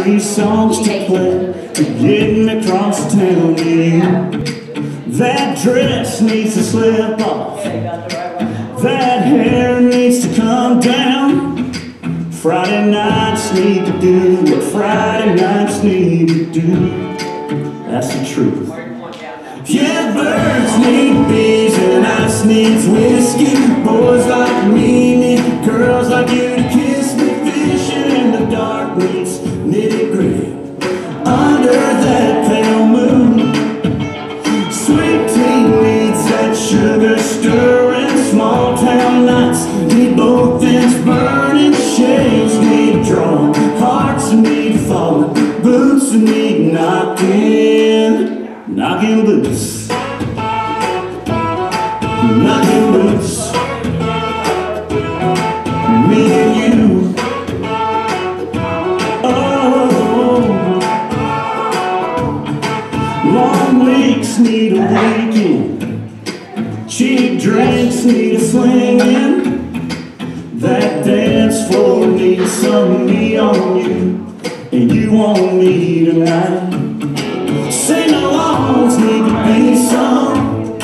country songs to play, to get me across town, yeah. That dress needs to slip off, that hair needs to come down. Friday nights need to do what Friday nights need to do. That's the truth. Yeah, birds need bees and ice needs whiskey. Boys like me need girls like you to kiss me. Fishing in the dark needs nitty-gritty under that pale moon. Sweet tea needs that sugar stirring. Small town nights need both ends burning. Shades need drawn, hearts need falling, boots need knocking boots, knocking boots. Me and you. Oh, long weeks need a weekend, cheap drinks need a swinging. That dance floor needs some me on you, and you on me tonight. Sing-alongs need to be sung,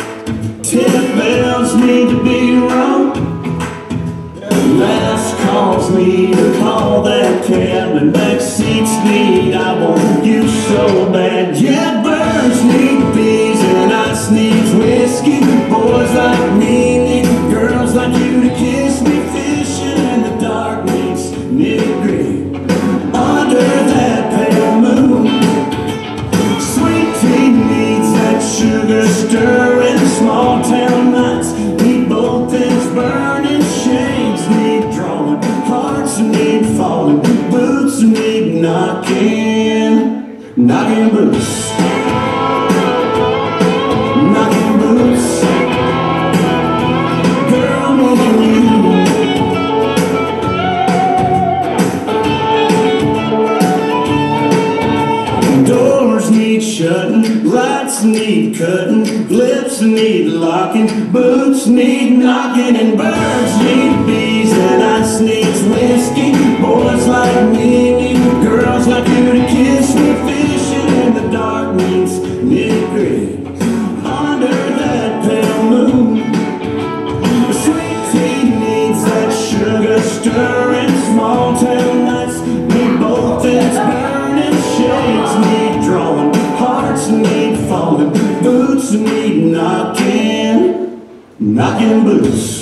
tennis bells need to be rung. Last calls need to call that cab, and back seats need I want you so bad. Yeah, birds need bees and ice needs whiskey. Boys like me need girls like you to kiss me. Fishing in the dark needs nitty-gritty under that pale moon. Sweet tea needs that sugar stirring. Small town nights need both ends burning. Shades need drawing, hearts need falling, boots need knocking boots, knocking boots. Girl, me and you. Doors need shutting, lights need cutting, lips need locking, boots need knocking, and birds need bees and ice needs whiskey. Boys like me need girls like you to kiss me. Fishing in the dark needs nitty-gritty under that pale moon. Sweet tea needs that sugar stirring. Small town nights need both ends burning. Shades need drawing, hearts need falling, boots need knocking boots.